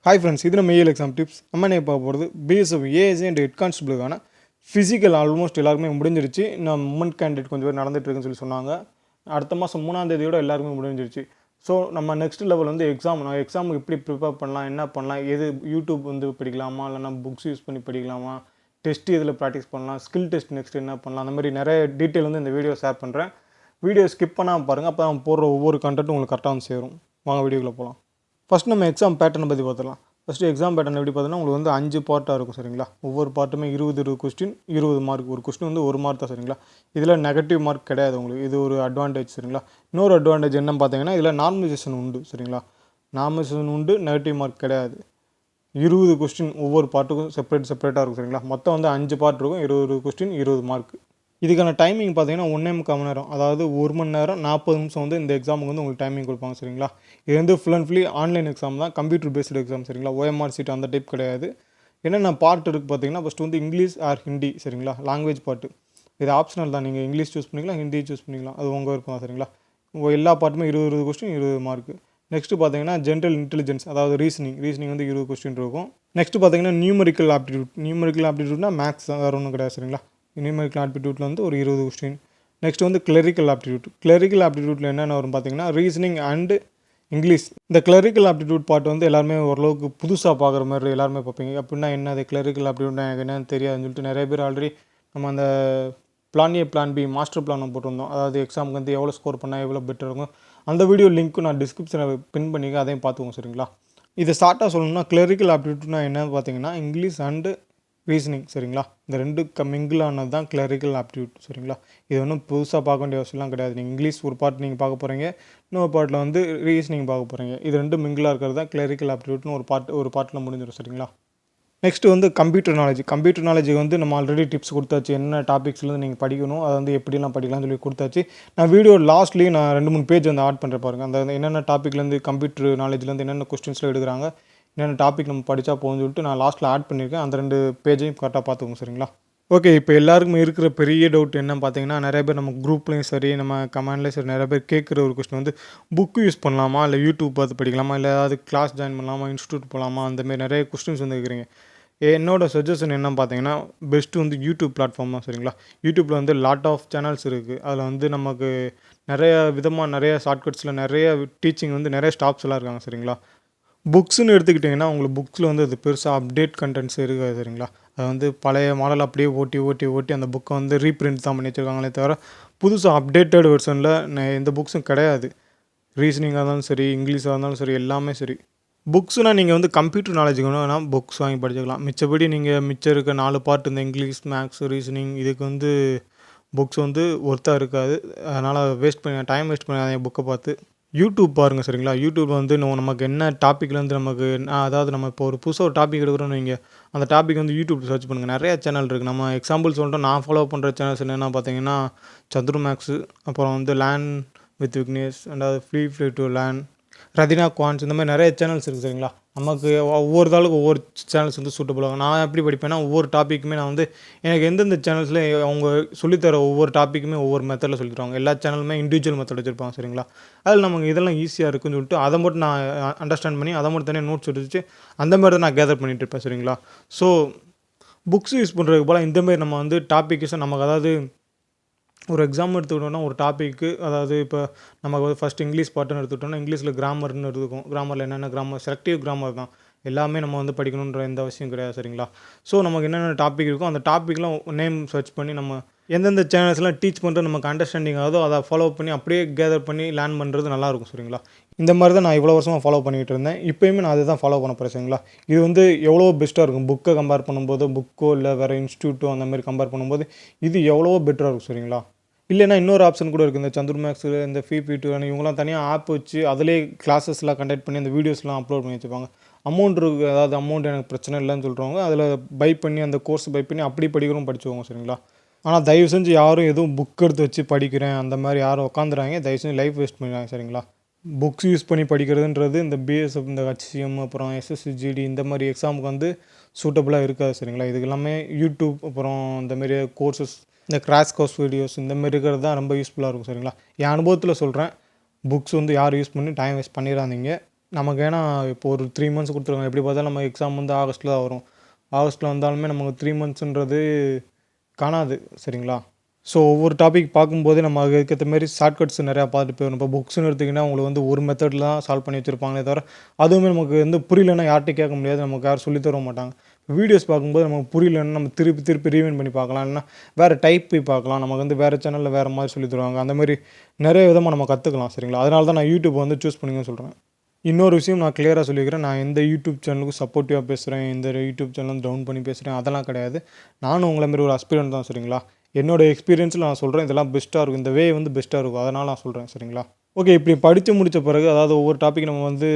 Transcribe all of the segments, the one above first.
Hi friends, இது நம்ம exam tips. நம்ம என்ன பார்க்க போகிறது பிஎஸ்எஃப் ஏஎஸ்ஏ அண்ட் ஹெட் கான்ஸ்டபிளுக்கான ஃபிசிக்கல் ஆல்மோஸ்ட் எல்லாருக்குமே முடிஞ்சிருச்சு. இன்னும் மூமெண்ட் கேண்டிடேட் கொஞ்சம் பேர் நடந்துட்டுருக்குன்னு சொல்லி சொன்னாங்க. அடுத்த மாதம் 3ஆம் தேதியோட எல்லாருக்குமே முடிஞ்சிருச்சு. ஸோ நம்ம நெக்ஸ்ட் லெவல் வந்து எக்ஸாமுக்கு எப்படி ப்ரிப்பேர் பண்ணலாம், என்ன பண்ணலாம், எது யூடியூப் வந்து படிக்கலாமா, இல்லைனா புக்ஸ் யூஸ் பண்ணி படிக்கலாமா, டெஸ்ட் இதில் ப்ராக்டிஸ் பண்ணலாம், ஸ்கில் டெஸ்ட் நெக்ஸ்ட் என்ன பண்ணலாம், அந்த மாதிரி நிறைய டீட்டெயில் வந்து இந்த வீடியோ ஷேர் பண்ணுறேன். வீடியோ ஸ்கிப் பண்ணாமல் பாருங்கள், அப்போ தான் போடுற ஒவ்வொரு கண்டென்ட்டும் உங்களுக்கு கரெக்டாக வந்து சேரும். வாங்க வீடியோக்குள்ளே போகலாம். ஃபஸ்ட் நம்ம எக்ஸாம் பேட்டர்னை பற்றி பார்த்துக்கலாம். ஃபஸ்ட்டு எக்ஸாம் பேட்டர்ன் எப்படி பார்த்தீங்கன்னா உங்களுக்கு வந்து 5 பார்ட்டாக இருக்கும் சரிங்களா. ஒவ்வொரு பார்ட்டுமே 20 கொஸ்டின், 20 மார்க். ஒரு கொஸ்டின் வந்து 1 மார்க் தான் சரிங்களா. இதில் நெகட்டிவ் மார்க் கிடையாது உங்களுக்கு. இது ஒரு அட்வான்டேஜ் சரிங்களா. இன்னொரு அட்வான்டேஜ் என்னன்னு பார்த்தீங்கன்னா இதில் நார்மலைசேஷன் உண்டு சரிங்களா. நார்மலைசேஷன் உண்டு, நெகட்டிவ் மார்க் கிடையாது. 20 கொஸ்டின் ஒவ்வொரு பார்ட்டுக்கும் செப்பரேட்டாக இருக்கும் சரிங்களா. மொத்தம் வந்து 5 பார்ட் இருக்கும், 20 கொஸ்டின், 20 மார்க். இதுக்கான டைமிங் பார்த்தீங்கன்னா 1.25 மணி நேரம், அதாவது 1 மணி நேரம் 40 நிமிஷம் வந்து இந்த எக்ஸாமுக்கு வந்து உங்களுக்கு டைமிங் கொடுப்பாங்க சரிங்களா. இது வந்து full and fully online exam தான், கம்ப்யூட்டர் பேஸ்டு எக்ஸாம் சரிங்களா. ஓஎம்ஆர் சீட் அந்த டைப் கிடையாது. என்னென்ன பார்ட் இருக்குது பார்த்தீங்கன்னா ஃபஸ்ட்டு வந்து இங்கிலீஷ் ஆர் ஹிந்தி சரிங்களா. லாங்குவேஜ் பார்ட்டு இது ஆப்ஷனல் தான். நீங்கள் இங்கிலீஷ் சூஸ் பண்ணிக்கலாம், ஹிந்தி சூஸ் பண்ணிக்கலாம், அது உங்கள் விருப்பம் தான் சரிங்களா. எல்லா பார்ட்டுமே 20 கொஸ்டின், 20 மார்க். நெக்ஸ்ட்டு பார்த்தீங்கன்னா ஜென்ரல் இன்டெலிஜென்ஸ், அதாவது ரீசனிங் வந்து 20 கொஸ்டின் இருக்கும். நெக்ஸ்ட்டு பார்த்தீங்கன்னா நியூமரிக்கல் ஆப்டிடியூட்னா மேக்ஸ் வேறு ஒன்றும் கிடையாது சரிங்களா. நியூமரிக்கல் ஆப்டிடியூட்டில் வந்து ஒரு 20 கொஸ்டின். நெக்ஸ்ட் வந்து கிளரிக்கல் ஆப்டிடியூட்டில் என்னென்ன வரும் பார்த்தீங்கன்னா ரீசனிங் அண்டு இங்கிலீஷ். இந்த கிளரிக்கல் ஆப்டிடியூட் பார்ட் வந்து எல்லாருமே ஓரளவுக்கு புதுசாக பார்க்குற மாதிரி எல்லாருமே பார்ப்பீங்க. அப்படின்னா என்ன அது கிளரிக்கல் ஆப்டிடியூட்னா எனக்கு என்னன்னு தெரியாதுன்னு சொல்லிட்டு நிறைய பேர் ஆல்ரெடி நம்ம அந்த plan A plan B master plan போட்டிருந்தோம். அதாவது எக்ஸாமுக்கு வந்து எவ்வளோ ஸ்கோர் பண்ணால் எவ்வளோ பெட்டர் இருக்கும், அந்த வீடியோ லிங்க்கும் நான் டிஸ்கிரிப்ஷனில் பின் பண்ணிக்க, அதையும் பார்த்துக்கோங்க சரிங்களா. இதை ஷார்ட்டாக சொல்லணும்னா கிளரிக்கல் ஆப்டிடியூட்னா என்னன்னு பார்த்தீங்கன்னா இங்கிலீஷ் அண்டு ரீசனிங் சரிங்களா. இந்த ரெண்டு மிங்கிள் ஆனது தான் கிளரிக்கல் ஆப்டிடியூட் சரிங்களா. இது ஒன்றும் புதுசாக பார்க்க வேண்டிய அவசியம்லாம் கிடையாது. நீங்கள் இங்கிலீஷ் ஒரு பார்ட் நீங்கள் பார்க்க போகிறீங்க, இன்னொரு பார்ட்டில் வந்து ரீசனிங் பார்க்க போகிறீங்க. இது ரெண்டு மிங்கிளாக இருக்கிறது தான் கிளரிக்கல் ஆப்டிடியூட்னு ஒரு பார்ட்டில் முடிஞ்சிடும் சரிங்களா. நெக்ஸ்ட் வந்து கம்ப்யூட்டர் நாலேஜ் வந்து நம்ம ஆல்ரெடி டிப்ஸ் கொடுத்தாச்சு. என்ன டாபிக்ஸ்லேருந்து நீங்கள் படிக்கணும், அதை வந்து எப்படிலாம் படிக்கலாம்னு சொல்லி கொடுத்தாச்சு. நான் வீடியோ லாஸ்ட்லேயும் நான் 2-3 பேஜ் வந்து ஆட் பண்ணுறேன் பாருங்கள். அந்த என்னென்ன டாப்பிக்லேருந்து கம்ப்யூட்டர் நாலேஜ்லேருந்து என்னென்ன கொஸ்டின்ஸ்லாம் எடுக்கிறாங்க, என்னென்ன டாபிக் நம்ம படித்தா போகும்னு சொல்லிட்டு நான் லாஸ்ட்டில் ஆட் பண்ணியிருக்கேன். அந்த 2 பேஜையும் கரெக்டாக பார்த்துக்கோங்க சரிங்களா. ஓகே, இப்போ எல்லாருக்குமே இருக்கிற பெரிய டவுட் என்னன்னு பார்த்தீங்கன்னா நிறைய பேர் நம்ம குரூப்லேயும் சரி நம்ம கமெண்ட்லேயும் சரி நிறைய பேர் கேட்குற ஒரு கொஸ்டின் வந்து புக்கு யூஸ் பண்ணலாமா, இல்லை யூடியூப் பார்த்து படிக்கலாமா, இல்லை ஏதாவது கிளாஸ் ஜாயின் பண்ணலாமா, இன்ஸ்டியூட் போகலாமா, அந்தமாரி நிறைய கொஸ்டின்ஸ் வந்து இருக்கிறீங்க. என்னோட சஜஷன் என்னன்னு பார்த்தீங்கன்னா பெஸ்ட்டு வந்து யூடியூப் பிளாட்ஃபார்ம் தான் சரிங்களா. யூடியூப்பில் வந்து லாட் ஆஃப் சேனல்ஸ் இருக்குது. அதில் வந்து நமக்கு நிறைய விதமாக நிறைய ஷார்ட்கட்ஸில் நிறைய டீச்சிங் வந்து நிறைய ஸ்டாஃப்ஸ் எல்லாம் இருக்காங்க சரிங்களா. புக்ஸ்ன்னு எடுத்துக்கிட்டிங்கன்னா உங்களுக்கு புக்ஸில் வந்து அது பெருசாக அப்டேட் கண்டென்ட்ஸ் இருக்காது சரிங்களா. அது வந்து பழைய மாடல் அப்படியே ஓட்டி அந்த புக்கை வந்து ரீப்ரிண்ட் தான் பண்ணி வச்சுருக்காங்களே தவிர புதுசாக அப்டேட்டட் வெர்ஷனில் எந்த புக்ஸும் கிடையாது. ரீசனிங்காக இருந்தாலும் சரி, இங்கிலீஷாக இருந்தாலும் சரி, எல்லாமே சரி. புக்ஸ்னால் நீங்கள் வந்து கம்ப்யூட்டர் நாலேஜுக்கு வேணால் புக்ஸ் வாங்கி படிச்சுக்கலாம். மிச்சப்படி நீங்கள் மிச்சம் இருக்க 4 பார்ட் இந்த இங்கிலீஷ், மேக்ஸ், ரீசனிங் இதுக்கு வந்து புக்ஸ் வந்து ஒர்த்தாக இருக்காது. அதனால் டைம் வேஸ்ட் பண்ணாதீங்க புக்கை பார்த்து. யூடியூப் பாருங்கள் சரிங்களா. யூடியூப் வந்து நமக்கு என்ன டாப்பிக்லேருந்து நமக்கு அதாவது நம்ம இப்போ ஒரு புதுசாக ஒரு டாபிக் எடுக்கிறோன்னு வைங்க, அந்த டாபிக் வந்து யூடியூப் சர்ச் பண்ணுங்கள். நிறையா சேனல் இருக்குது. நம்ம எக்ஸாம்பிள் சொல்லிட்டோம். நான் ஃபாலோ பண்ணுற சேனல்ஸ் என்னென்னா பார்த்தீங்கன்னா சந்துரு மேக்ஸு, அப்புறம் வந்து லேர்ன் வித் விக்னேஷ், ரெண்டாவது free to learn, Rathina quants, இந்த மாதிரி நிறைய சேனல்ஸ் இருக்குது சரிங்களா. நமக்கு ஒவ்வொரு தாளுக்கு ஒவ்வொரு சேனல்ஸ் வந்து சூட்டபுள் ஆகும். நான் எப்படி படிப்பேன்னா ஒவ்வொரு டாப்பிக்குமே நான் வந்து எனக்கு எந்தெந்த சேனல்ஸில் அவங்க சொல்லித்தர ஒவ்வொரு டாப்பிக்குமே ஒவ்வொரு மெத்தடில் சொல்லி தருவாங்க. எல்லா சேனலுமே இண்டிவிஜுவல் மெத்தட் வச்சுருப்பாங்க சரிங்களா. அதில் நமக்கு இதெல்லாம் ஈஸியாக இருக்குன்னு சொல்லிட்டு அதை மட்டும் நான் அண்டர்ஸ்டாண்ட் பண்ணி அதை மட்டும் தனியாக நோட்ஸ் எடுத்து அந்த மாதிரி தான் நான் கேதர் பண்ணிகிட்டு இருப்பேன் சரிங்களா. ஸோ புக்ஸ் யூஸ் பண்ணுறதுக்கு போல் இந்தமாரி நம்ம வந்து டாப்பிக்ஸை நமக்கு அதாவது ஒரு எக்ஸாம் எடுத்துக்கிட்டோம்னா ஒரு டாப்பிக்கு, அதாவது இப்போ நமக்கு வந்து ஃபஸ்ட் இங்கிலீஷ் பார்ட்டுன்னு எடுத்துக்கிட்டோம்னா இங்கிலீஷில் கிராமர்னு எடுத்துக்கும். கிராமரில் என்னென்ன கிராமர், செலக்டிவ் கிராமர் தான். எல்லாமே நம்ம வந்து படிக்கணுன்ற எந்த அவசியம் கிடையாது சரிங்களா. ஸோ நமக்கு என்னென்ன டாபிக் இருக்கோ அந்த டாப்பிக்லாம் நேம் சர்ச் பண்ணி நம்ம எந்தெந்த சேனல்ஸ்லாம் டீச் பண்ணுறது நமக்கு அண்டர்ஸ்டாண்டிங் ஆகுதோ அதை ஃபாலோ பண்ணி அப்படியே கேதர் பண்ணி லேர்ன் பண்ணுறது நல்லாயிருக்கும் சரிங்களா. இந்த மாதிரி தான் நான் இவ்வளோ வருஷமாக ஃபாலோ பண்ணிகிட்டு இருந்தேன். இப்போயுமே நான் அதை தான் ஃபாலோ பண்ண போகிறேன் சரிங்களா. இது வந்து எவ்வளோ பெஸ்ட்டாக இருக்கும் புக்கை கம்பேர் பண்ணும்போது, புக்கோ இல்லை வேறு இன்ஸ்டியூட்டோ அந்த மாதிரி கம்பேர் பண்ணும்போது இது எவ்வளோ பெட்டராக இருக்கும் சரிங்களா. இல்லைனா இன்னொரு ஆப்ஷன் கூட இருக்குது. இந்த சந்துரு மேக்ஸில் இந்த FreeP2 இவங்களாம் தனியாக ஆப் வச்சு அதிலே கிளாஸஸ்லாம் கண்டக்ட் பண்ணி அந்த வீடியோஸ்லாம் அப்லோட் பண்ணி வச்சுப்பாங்க. அமௌண்ட் இருக்குது, அதாவது அமௌண்ட் எனக்கு பிரச்சனை இல்லைன்னு சொல்கிறவங்க அதில் பை பண்ணி அந்த கோர்ஸ் பை பண்ணி அப்படி படிக்கிறோம் படிச்சுவோங்க சரிங்களா. ஆனால் தயவு செஞ்சு யாரும் எதுவும் புக் எடுத்து வச்சு படிக்கிறேன் அந்த மாதிரி யாரும் உட்காந்துறாங்க. தயவு செஞ்சு லைஃப் வேஸ்ட் பண்ணிடுறாங்க சரிங்களா. புக்ஸ் யூஸ் பண்ணி படிக்கிறதுன்றது இந்த பிஎஸ்எஃப், இந்த HCM, அப்புறம் SSC GD இந்த மாதிரி எக்ஸாமுக்கு வந்து சூட்டபுளாக இருக்காது சரிங்களா. இதுக்கு எல்லாமே யூடியூப், அப்புறம் இந்தமாரி கோர்சஸ், இந்த கிராஷ் கோர்ஸ் வீடியோஸ் இந்தமாரி இருக்கிறது தான் ரொம்ப யூஸ்ஃபுல்லாக இருக்கும் சரிங்களா. என் அனுபவத்தில் சொல்கிறேன், புக்ஸ் வந்து யாரும் யூஸ் பண்ணி டைம் வேஸ்ட் பண்ணிடாதீங்க. நமக்கு ஏன்னா இப்போ ஒரு 3 மந்த்ஸ் கொடுத்துருக்காங்க. எப்படி பார்த்தாலும் நம்ம எக்ஸாம் வந்து ஆகஸ்ட்டில் தான் வரும். ஆகஸ்ட்டில் வந்தாலுமே நமக்கு 3 மந்த்ஸ்ன்றது காணாது சரிங்களா. ஸோ ஒவ்வொரு டாபிக் பார்க்கும்போது நம்ம அதுக்கேற்ற மாரி ஷார்ட்கட்ஸ் நிறையா பார்த்துட்டு போயிடணும். இப்போ புக்ஸ்னு எடுத்திங்கன்னா உங்களுக்கு வந்து ஒரு மெத்தடில் தான் சால்வ் பண்ணி வச்சுருப்பாங்களே தவிர அதுவுமே நமக்கு வந்து புரியலன்னா யார்கிட்ட கேட்க முடியாது, நமக்கு யாரும் சொல்லி தர மாட்டாங்க. வீடியோஸ் பார்க்கும்போது நமக்கு புரியலன்னா நம்ம திருப்பி ரீவைண்ட் பண்ணி பார்க்கலாம், இல்லைனா வேறு டைப் போய் பார்க்கலாம். நமக்கு வந்து வேறு சேனலில் வேறு மாதிரி சொல்லி தருவாங்க. அந்த மாதிரி நிறைய விதமாக நம்ம கற்றுக்கலாம் சரிங்களா. அதனால தான் நான் யூடியூப் வந்து சூஸ் பண்ணிங்கன்னு சொல்கிறேன். இன்னொரு விஷயம் நான் கிளியராக சொல்லிக்கிறேன், நான் எந்த யூடியூப் சேனலுக்கும் சப்போர்ட்டிவாக பேசுகிறேன், இந்த யூடியூப் சேனல் டவுன் பண்ணி பேசுகிறேன் அதெல்லாம் கிடையாது. நானும் உங்களை மாரி ஒரு அஸ்பிரண்ட் தான் சரிங்களா. என்னோட எக்ஸ்பீரியன்ஸில் நான் சொல்கிறேன், இதெல்லாம் பெஸ்ட்டாக இருக்கும், இந்த வே வந்து பெஸ்ட்டாக இருக்கும், அதனால் நான் சொல்கிறேன் சரிங்களா. ஓகே, இப்படி படித்து முடித்த பிறகு அதாவது ஒவ்வொரு டாபிக் நம்ம வந்து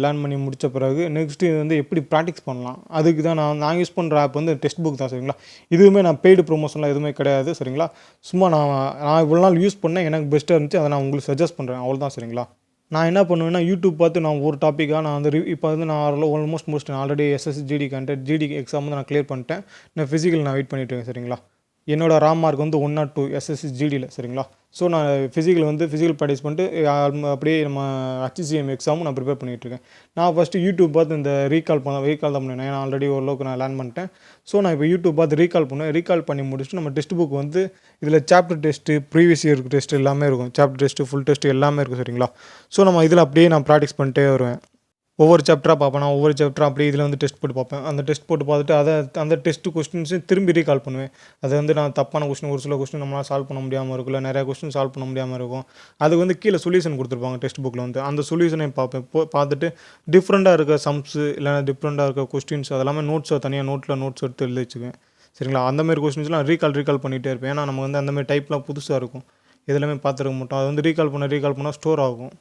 லேர்ன் பண்ணி முடித்த பிறகு நெக்ஸ்ட்டு இது வந்து எப்படி ப்ராக்டிஸ் பண்ணலாம், அதுக்கு தான் நான் யூஸ் பண்ணுற ஆப் வந்து டெக்ஸ்ட் புக் தான் சரிங்களா. இதுவுமே நான் பெய்டு ப்ரொமோஷன்லாம் எதுவுமே கிடையாது சரிங்களா. சும்மா நான் இவ்வளோ நாள் யூஸ் பண்ணேன், எனக்கு பெஸ்ட்டாக இருந்துச்சு, அதை நான் உங்களுக்கு சஜஸ்ட் பண்ணுறேன் அவ்வளோதான் சரிங்களா. நான் என்ன பண்ணுவேன்னா யூடியூப் பார்த்து நான் ஒரு டாப்பிக்காக நான் வந்து இப்போ வந்து நான் ஆல்மோஸ்ட் முடிச்சிட்டேன். Already SSC GD content GT exam வந்து நான் கிளியர் பண்ணிட்டேன். நான் ஃபிசிக்கல் நான் வெயிட் பண்ணிட்டு இருக்கேன் சரிங்களா. என்னோட ராம் மார்க் வந்து 102 எஸ்எஸ்சி ஜிடியில் சரிங்களா. ஸோ நான் ஃபிசிக்கல் ப்ராக்டிஸ் பண்ணிட்டு அப்படியே நம்ம ஹச்சிசிஎம் எக்ஸாமும் நான் ப்ரிப்பேர் பண்ணிகிட்ருக்கேன். நான் ஃபஸ்ட்டு யூடியூப் பார்த்து இந்த ரீகால் தான் பண்ணேன். ஏன்னா ஆல்ரெடி ஓரளவுக்கு நான் லேர்ன் பண்ணிட்டேன். ஸோ நான் இப்போ யூடியூப் பார்த்து ரீகால் பண்ணி முடிச்சுட்டு நம்ம டெஸ்ட் புக் வந்து இதில் chapter test, previous year test எல்லாமே இருக்கும். சாப்டர் டெஸ்ட்டு, ஃபுல் டெஸ்ட் எல்லாமே இருக்கும் சரிங்களா. ஸோ நம்ம இதில் அப்படியே நான் ப்ராக்டிஸ் பண்ணிட்டே வருவேன். ஒவ்வொரு சாப்டராக பார்ப்பேன். நான் ஒவ்வொரு சாப்டராக அப்படியே இதில் வந்து டெஸ்ட் போட்டு பார்ப்பேன். அந்த டெஸ்ட் போட்டு பார்த்துட்டு அந்த டெஸ்ட்டு கொஸ்டின்ஸையும் திரும்பி ரீகால் பண்ணுவேன். அது வந்து நான் தப்பான கொஸ்டின், ஒரு சில கொஸ்டின் நம்மளால் சால்வ் பண்ண முடியாமல் இருக்கும், இல்லை நிறையா கொஸ்டின் சால்வ் பண்ண முடியாமல் இருக்கும். அதுக்கு வந்து கீழே சொல்யூஷன் கொடுத்துருப்பாங்க டெக்ஸ்ட் புக்கில் வந்து. அந்த சொல்யூஷனையும் பார்ப்பேன். பார்த்துட்டு டிஃப்ரெண்ட்டாக இருக்க சம்ஸு இல்லைனா டிஃப்ரெண்ட்டாக இருக்க கொஸ்டின்ஸ் அதெல்லாமே நோட்ஸ் எடுத்து எழுதி வச்சுக்குவேன் சரிங்களா. அந்தமாரி கொஸ்டின்ஸ்லாம் ரீகால் பண்ணிகிட்டே இருப்பேன். ஏன்னா நம்ம வந்து அந்தமாரி டைப்லாம் புதுசாக இருக்கும், எதுலையுமே பார்த்துருக்க மாட்டோம். அது வந்து ரீகால் பண்ண ஸ்டோர் ஆகும்.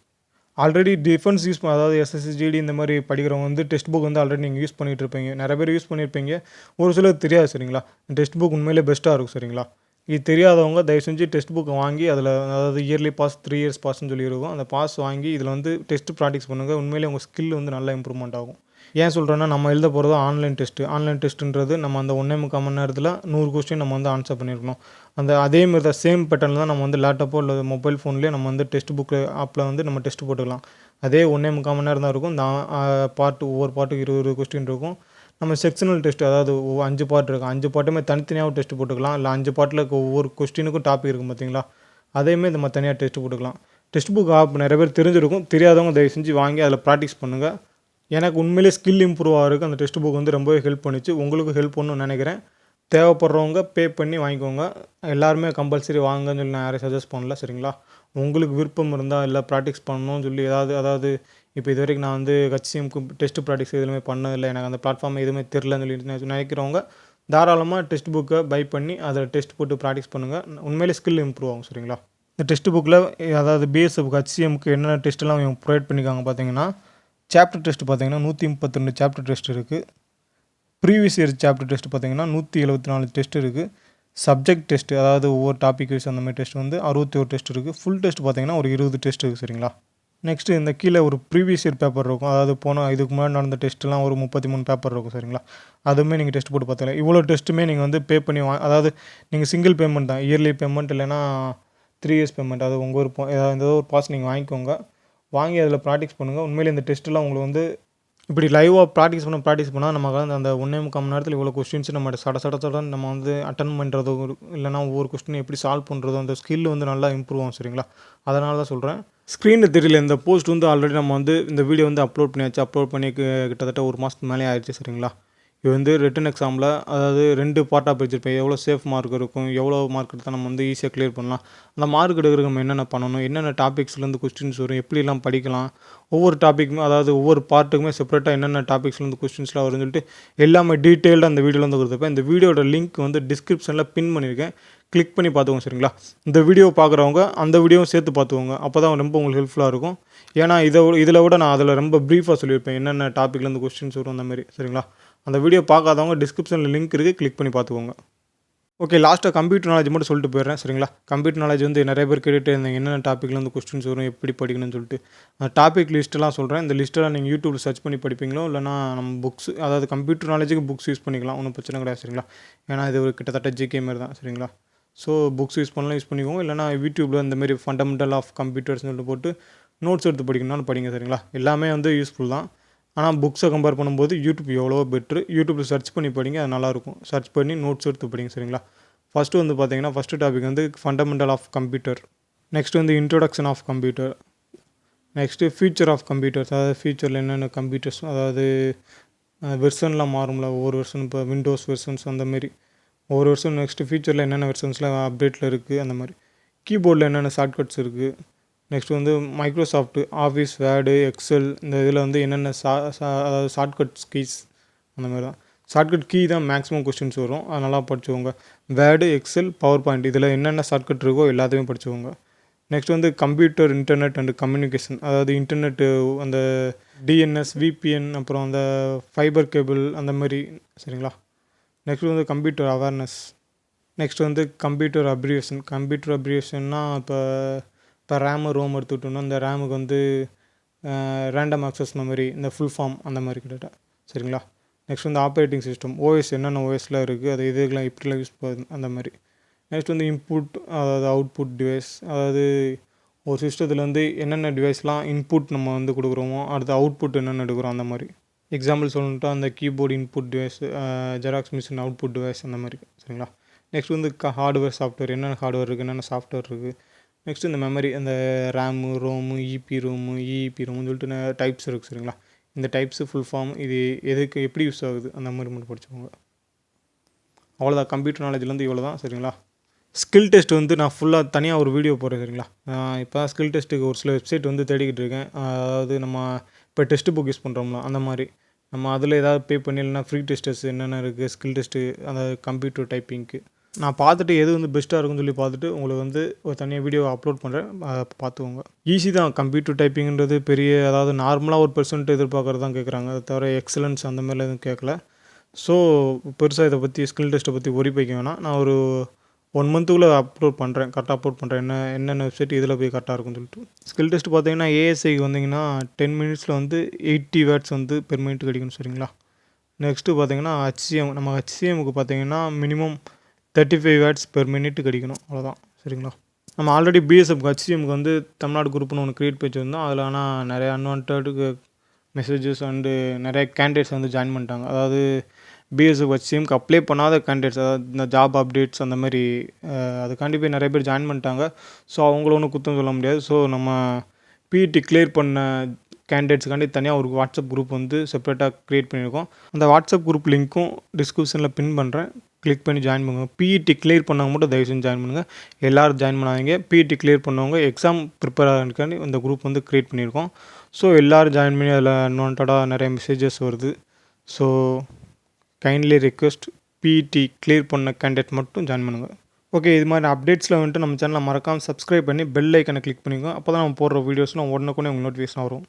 ஆல்ரெடி டிஃபென்ஸ் அதாவது எஸ்எஸ்சி ஜிடி இந்த மாதிரி படிக்கிறவங்க வந்து டெக்ஸ்ட் புக் வந்து ஆல்ரெடி நீங்கள் யூஸ் பண்ணிகிட்டு இருப்பீங்க, நிறைய பேர் யூஸ் பண்ணியிருப்பீங்க. ஒரு சிலர் தெரியாது சரிங்களா. டெக்ஸ்ட் புக் உண்மையிலே பெஸ்ட்டாக இருக்கும் சரிங்களா. இது தெரியாதவங்க தயவு செஞ்சு டெக்ஸ்ட் புக்கை வாங்கி அதில் அதாவது இயர்லி பாஸ் 3 இயர்ஸ் பாஸ்ன்னு சொல்லியிருக்கோம், அந்த பாஸ் வாங்கி இதில் வந்து டெஸ்ட் ப்ராக்டிஸ் பண்ணுங்கள். உண்மையிலே உங்கள் ஸ்கில் வந்து நல்லா இம்ப்ரூவ்மெண்ட் ஆகும். ஏன் சொல்கிறேன்னா, நம்ம எழுத போகிறது ஆன்லைன் டெஸ்ட்டுன்றது நம்ம அந்த 1.25 மணி நேரத்தில் 100 கொஸ்டின் நம்ம வந்து ஆன்சர் பண்ணியிருக்கணும். அதேமாரி தான் சேம் பேட்டர்னில் தான் நம்ம வந்து லேப்டாப்போ இல்லை மொபைல் ஃபோன்லேயே நம்ம வந்து டெஸ்ட் புக்கு ஆப்பில் வந்து நம்ம டெஸ்ட் போட்டுக்கலாம். அதே 1.25 மணி நேரம் தான் இருக்கும். இந்த ஒவ்வொரு பாட்டுக்கு 20 கொஸ்டின் இருக்கும். நம்ம செக்ஷனல் டெஸ்ட் அதாவது 5 பார்ட் இருக்கும், 5 பார்ட்டுமே தனித்தனியாக டெஸ்ட் போட்டுக்கலாம். இல்லை 5 பார்ட்டில் ஒவ்வொரு கொஸ்டினுக்கும் டாபிக் இருக்கும் பார்த்தீங்களா, அதேமாரி நம்ம தனியாக டெஸ்ட் போட்டுக்கலாம். டெக்ஸ்ட் புக் ஆப் நிறைய பேர் தெரிஞ்சிருக்கும், தெரியாதவங்க தயவு செஞ்சு வாங்கி அதில் ப்ராக்டிஸ் பண்ணுங்கள். எனக்கு உண்மையிலே ஸ்கில் இம்ப்ரூவ் ஆகிறதுக்கு அந்த டெக்ஸ்ட் புக் வந்து ரொம்பவே ஹெல்ப் பண்ணிச்சு. உங்களுக்கும் ஹெல்ப் பண்ணணும்னு நினைக்கிறேன். தேவைப்படுறவங்க பே பண்ணி வாங்கிக்கோங்க. எல்லாருமே கம்பல்சரி வாங்கன்னு சொல்லி நான் யாரையும் சஜஸ்ட் பண்ணல சரிங்களா. உங்களுக்கு விருப்பம் இருந்தால் இல்லை ப்ராக்டிஸ் பண்ணணும்னு சொல்லி அதாவது இப்போ இது வரைக்கும் நான் வந்து ஹச்சிஎம்க்கு டெஸ்ட் ப்ராக்டிஸ் எதுவுமே பண்ணதில்லை, எனக்கு அந்த பிளாட்ஃபார்ம் எதுவுமே தெரிலன்னு சொல்லி நினைக்கிறவங்க தாராளமாக டெக்ஸ்ட் புக்கை பை பண்ணி அதில் டெஸ்ட் போட்டு ப்ராக்டிஸ் பண்ணுங்கள். உண்மையிலே ஸ்கில் இம்ப்ரூவ் ஆகும் சரிங்களா. இந்த டெக்ஸ்ட் புக்கில் அதாவது பிஎஸ்எஃப் ஹச்சிஎம்க்கு என்னென்ன டெஸ்ட்டெல்லாம் இவங்க ப்ரொவைட் பண்ணிக்காங்க பார்த்தீங்கன்னா, சாப்டர் டெஸ்ட் பார்த்தீங்கன்னா 132 சாப்டர் டெஸ்ட் இருக்குது. ப்ரீவியஸ் இயர் சாப்டர் டெஸ்ட் பார்த்தீங்கன்னா 174 டெஸ்ட் இருக்குது. சப்ஜெக்ட் டெஸ்ட் அதாவது ஒவ்வொரு டாபிக் வைஸ் அந்த மாதிரி டெஸ்ட் வந்து 61 டெஸ்ட் இருக்குது. ஃபுல் டெஸ்ட் பார்த்தீங்கன்னா ஒரு 20 டெஸ்ட் இருக்குது சரிங்களா. நெக்ஸ்ட்டு இந்த கீழே ஒரு ப்ரீவியஸ் இயர் பேப்பர் இருக்கும், அதாவது இதுக்கு முன்னாடி நடந்த டெஸ்ட்லாம் ஒரு 33 பேப்பர் இருக்கும் சரிங்களா. அதுவுமே நீங்கள் டெஸ்ட் போட்டு பார்த்துக்கலாம். இவ்வளோ டெஸ்ட்டுமே நீங்கள் வந்து பே பண்ணி அதாவது நீங்கள் சிங்கிள் பேமெண்ட் தான், இயர்லி பேமெண்ட் இல்லைனா 3 இயர்ஸ் பேமெண்ட், அது உங்கள் ஒரு ஏதோ ஒரு பாஸ் நீங்கள் வாங்கிக்கோங்க. வாங்கி அதில் ப்ராக்டிஸ் பண்ணுங்கள். உண்மையிலே இந்த டெஸ்ட்டெலாம் உங்களுக்கு வந்து இப்படி லைவாக ப்ராக்டிஸ் பண்ணால் நமக்கு வந்து அந்த 1.25 மணி நேரத்தில் இவ்வளோ கொஸ்டின்ஸ் நம்ம சடன்னு நம்ம வந்து அட்டன் பண்ணுறதோ இல்லைனா ஒவ்வொரு கொஸ்டின் எப்படி சால்வ் பண்ணுறதோ அந்த ஸ்கில் வந்து நல்லா இம்ப்ரூவ் ஆகும் சரிங்களா. அதனால தான் சொல்கிறேன். ஸ்க்ரீனில் தெரியல, இந்த போஸ்ட் வந்து ஆல்ரெடி நம்ம வந்து இந்த வீடியோ வந்து அப்லோட் பண்ணி கிட்டத்தட்ட ஒரு மாதத்துக்கு மேலே ஆயிடுச்சு சரிங்களா. இது வந்து ரிட்டன் எக்ஸாமில் அதாவது 2 பார்ட்டாக பிரிச்சிருப்பேன். எவ்வளோ சேஃப் மார்க் இருக்கும், எவ்வளோ மார்க் எடுத்தால் நம்ம வந்து ஈஸியாக கிளியர் பண்ணலாம், அந்த மார்க் எடுக்கிறதுக்கு நம்ம என்னென்ன பண்ணணும், என்னென்ன டாபிக்ஸ்லேருந்து கொஸ்டின்ஸ் வரும், எப்படிலாம் படிக்கலாம், ஒவ்வொரு டாப்பிக்குமே அதாவது ஒவ்வொரு பார்ட்டுக்குமே செப்பரேட்டாக என்னென்ன டாபிக்ஸ்லேருந்து கொஸ்டின்ஸ்லாம் வரும்னு சொல்லிட்டு எல்லாமே டீட்டெயில்டாக அந்த வீடியோவில் வந்து கொடுத்துருப்பேன். இந்த வீடியோட லிங்க் வந்து டிஸ்கிரிப்ஷனில் பின் பண்ணியிருக்கேன், கிளிக் பண்ணி பார்த்துக்கோங்க சரிங்களா. இந்த வீடியோ பார்க்குறவங்க அந்த வீடியோவும் சேர்த்து பார்த்துக்கோங்க, அப்போ தான் ரொம்ப உங்களுக்கு ஹெல்ப்ஃபுல்லாக இருக்கும். ஏன்னா இதில் விட நான் அதில் ரொம்ப ப்ரீஃபாக சொல்லியிருப்பேன் என்னென்ன டாப்பிக்லேருந்து கொஸ்டின்ஸ் வரும் அந்த மாதிரி சரிங்களா. அந்த வீடியோ பார்க்காதவங்க டிஸ்கிரிப்ஷனில் லிங்க் இருக்குது, கிளிக் பண்ணி பார்த்துக்கோங்க. ஓகே, லாஸ்ட்டாக கம்ப்யூட்டர் நாலேஜ் மட்டும் சொல்லிட்டு போயிடுறேன் சரிங்களா. கம்ப்யூட்டர் நாலேஜ் வந்து நிறைய பேர் கேட்டுகிட்டே இருந்தீங்க என்னென்ன டாப்பிக்லேருந்து கொஸ்டின்ஸ் வரும், எப்படி படிக்கணும்னு சொல்லிட்டு. அந்த டாபிக் லிஸ்ட்டெல்லாம் சொல்கிறேன். இந்த லிஸ்ட்டெல்லாம் நீங்கள் யூடியூப்பில் சர்ச் பண்ணி படிப்பீங்களோ இல்லைனா நம்ம புக்ஸ் அதாவது கம்ப்யூட்டர் நாலேஜுக்கு புக்ஸ் யூஸ் பண்ணிக்கலாம், ஒன்றும் பிரச்சனை கிடையாது சரிங்களா. ஏன்னா இது ஒரு கிட்டத்தட்ட ஜிகே மாரி தான் சரிங்களா. ஸோ புக்ஸ் யூஸ் பண்ணிக்கோங்க, இல்லைனா யூடியூப்பில் இந்தமாரி ஃபண்டமெண்டல் ஆஃப் கம்ப்யூட்டர்ஸ்னு சொல்லிட்டு போட்டு நோட்ஸ் எடுத்து படிக்கணும்னாலும் படிங்க சரிங்களா. எல்லாமே வந்து யூஸ்ஃபுல் தான். ஆனால் புக்ஸை கம்பேர் பண்ணும்போது யூடியூப் எவ்வளோ பெட்ரு. யூடியூப்பில் சர்ச் பண்ணி படிங்க, அது நல்லாயிருக்கும். சர்ச் பண்ணி நோட்ஸ் எடுத்து படிங்க சரிங்களா. ஃபஸ்ட்டு வந்து பார்த்தீங்கன்னா ஃபஸ்ட்டு டாபிக் வந்து ஃபண்டமெண்டல் ஆஃப் கம்ப்யூட்டர். நெக்ஸ்ட் வந்து introduction of computer. Next future of computers, அதாவது ஃபியூச்சரில் என்னென்ன கம்ப்யூட்டர்ஸ், அதாவது வெர்ஷன்லாம் மாறும்ல, ஒவ்வொரு வெர்ஷன் இப்போ விண்டோஸ் வெர்ஷன்ஸ் அந்தமாரி ஒவ்வொரு வெர்ஷன். நெக்ஸ்ட்டு ஃபியூச்சரில் என்னென்ன வெர்ஷன்ஸ்லாம் அப்டேட்டில் இருக்குது அந்த மாதிரி. கீபோர்டில் என்னென்ன ஷார்ட்கட்ஸ் இருக்குது. நெக்ஸ்ட் வந்து மைக்ரோசாஃப்ட் ஆஃபீஸ், வேர்டு, எக்ஸல் இந்த இதில் வந்து என்னென்ன அதாவது ஷார்ட்கட்ஸ் கீஸ் அந்த மாதிரி தான். ஷார்ட்கட் கீ தான் மேக்ஸிமம் கொஸ்டின்ஸ் வரும், அது நல்லா படிச்சுக்கோங்க. வேர்டு, எக்ஸல், பவர் பாயிண்ட் இதில் என்னென்ன ஷார்ட்கட் இருக்கோ எல்லாத்தையுமே படிச்சுக்கோங்க. நெக்ஸ்ட் வந்து கம்ப்யூட்டர், இன்டர்நெட் அண்ட் கம்யூனிகேஷன், அதாவது இன்டர்நெட்டு, அந்த டிஎன்எஸ், விபிஎன், அப்புறம் அந்த ஃபைபர் கேபிள் அந்த மாதிரி சரிங்களா. நெக்ஸ்ட் வந்து கம்ப்யூட்டர் அவேர்னஸ். நெக்ஸ்ட் வந்து கம்ப்யூட்டர் அப்ரிவேஷன். கம்ப்யூட்டர் அப்ரிவேஷன்னா இப்போ ரேமு ரோம் எடுத்துக்கிட்டோம்னா இந்த ரேமுக்கு வந்து ரேண்டம் ஆக்சஸ் மெமரி, இந்த ஃபுல் ஃபார்ம் அந்த மாதிரி கிட்ட சரிங்களா. நெக்ஸ்ட் வந்து ஆப்ரேட்டிங் சிஸ்டம், ஓஎஸ் என்னென்ன ஓஎஸ்லாம் இருக்குது, அது இதுக்கெலாம் இப்படிலாம் யூஸ் பண்ணுது அந்த மாதிரி. நெக்ஸ்ட் வந்து இன்புட், அதாவது அவுட்புட் டிவைஸ், அதாவது ஒரு சிஸ்டத்தில் வந்து என்னென்ன டிவைஸ்லாம் இன்புட் நம்ம வந்து கொடுக்குறோமோ அடுத்து அவுட்புட் என்னென்ன எடுக்கிறோம் அந்த மாதிரி. எக்ஸாம்பிள் சொல்லணுன்ட்டு அந்த keyboard input device, xerox machine output device அந்த மாதிரி சரிங்களா. நெக்ஸ்ட் வந்து ஹார்ட்வேர், சாஃப்ட்வேர், என்னென்ன ஹார்ட்வேர் இருக்குது, என்னென்ன சாஃப்ட்வேர் இருக்குது. நெக்ஸ்ட் இந்த மெமரி, அந்த ரேமு, ரோமு, இபி ரோமு, இஇபி ரோமுன்னு சொல்லிட்டு டைப்ஸ் இருக்குது சரிங்களா. இந்த டைப்ஸு ஃபுல் ஃபார்ம், இது எதுக்கு எப்படி யூஸ் ஆகுது அந்த மாதிரி மட்டும் படிச்சுக்கோங்க. அவ்வளோதான், கம்ப்யூட்டர் நாலேஜ்லேருந்து இவ்வளோ தான் சரிங்களா. ஸ்கில் டெஸ்ட் வந்து நான் ஃபுல்லாக தனியாக ஒரு வீடியோ போடுறேன் சரிங்களா. இப்போ தான் ஸ்கில் டெஸ்ட்டுக்கு ஒரு சில வெப்சைட் வந்து தேடிக்கிட்டு இருக்கேன். அதாவது நம்ம இப்போ டெஸ்ட்டு புக் யூஸ் பண்ணுறோம்ல அந்த மாதிரி நம்ம அதில் ஏதாவது பே பண்ணி, இல்லைனா ஃப்ரீ டெஸ்ட்டஸ் என்னென்ன இருக்குது ஸ்கில் டெஸ்ட்டு, அந்த கம்ப்யூட்டர் டைப்பிங்க்கு நான் பார்த்துட்டு எது வந்து பெஸ்ட்டாக இருக்குன்னு சொல்லி பார்த்துட்டு உங்களுக்கு வந்து ஒரு தனியாக வீடியோ அப்லோட் பண்ணுறேன், பார்த்துக்கோங்க. ஈஸி தான் கம்ப்யூட்டர் டைப்பிங்கிறது. பெரிய அதாவது நார்மலாக ஒரு பெர்சன்ட் எதிர்பார்க்குறது தான் கேட்குறாங்க, அதை தவிர எக்ஸலன்ஸ் அந்த மாதிரிலாம் எதுவும் கேட்கல. ஸோ பெருசாக இதை பற்றி ஸ்கில் டெஸ்ட்டை பற்றி ஒரி வைக்க வேணாம். நான் ஒரு 1 மந்த்துக்குள்ளே அப்லோட் பண்ணுறேன், கரெக்டாக அப்லோட் பண்ணுறேன். என்னென்ன வெப்சைட் இதில் போய் கரெக்டாக இருக்குன்னு சொல்லிட்டு. ஸ்கில் டெஸ்ட் பார்த்தீங்கன்னா ஏஎஸ்ஐக்கு வந்தீங்கன்னா 10 மினிட்ஸில் வந்து 80 வேர்ட்ஸ் வந்து பெர் மினிட் கிடைக்கணும் சரிங்களா. நெக்ஸ்ட்டு பார்த்தீங்கன்னா ஹச்சிஎம், நம்ம ஹச்சிஎம்முக்கு பார்த்தீங்கன்னா மினிமம் 35 வேர்ட்ஸ் பெர் மினிட் கிடைக்கணும், அவ்வளோதான் சரிங்களா. நம்ம ஆல்ரெடி பிஎஸ்எஃப் ஹச்சிஎம்முக்கு வந்து தமிழ்நாடு குரூப்னு ஒன்று க்ரியேட் பண்ணி வச்சுருந்தோம். அதில் ஆனால் நிறைய அன்வான்ட்டு மெசேஜஸ் அண்டு நிறைய கேண்டிடேட்ஸ் வந்து ஜாயின் பண்ணிட்டாங்க. அதாவது பிஎஸ்எஃப் ஹச்சிஎம்க்கு அப்ளை பண்ணாத கேண்டிடேட்ஸ், அதாவது இந்த ஜாப் அப்டேட்ஸ் அந்த மாதிரி அதுக்காண்டி போய் நிறைய பேர் ஜாயின் பண்ணிட்டாங்க. ஸோ அவங்கள ஒன்றும் குத்தம் சொல்ல முடியாது. ஸோ நம்ம பிஇடி கிளியர் பண்ண கேண்டிடேட்ஸுக்காண்டி தனியாக ஒரு வாட்ஸ்அப் குரூப் வந்து செப்பரேட்டாக க்ரியேட் பண்ணியிருக்கோம். அந்த வாட்ஸ்அப் குரூப் லிங்க்கும் டிஸ்கிரிப்ஷனில் பின் பண்ணுறேன், கிளிக் பண்ணி ஜாயின் பண்ணுங்கள். பிஇடி கிளியர் பண்ணவங்க மட்டும் தயவு செஞ்சு ஜாயின் பண்ணுங்கள், எல்லோரும் ஜாயின் பண்ணாதீங்க. பிஇடி கிளியர் பண்ணவங்க எக்ஸாம் ப்ரிப்பேர் ஆகிறதுக்காண்டி இந்த குரூப் வந்து க்ரியேட் பண்ணியிருக்கோம். ஸோ எல்லோரும் ஜாயின் பண்ணி அதில் அன்வான்டாக நிறைய மெசேஜஸ் வருது. So kindly request, PET clear பண்ண கேண்டிடேட் மட்டும் ஜாயின் பண்ணுங்கள். ஓகே, இது மாதிரி அப்டேட்ஸில் வந்துட்டு நம்ம சேனலை மறக்காமல் சப்ஸ்கிரைப் பண்ணி பெல் ஐக்கனை கிளிக் பண்ணிக்கோங்க. அப்போ தான் நம்ம போடுற வீடியோஸ்லாம் உடனுக்குடனே உங்களுக்கு நோட்டிஃபிகேஷன் வரும்.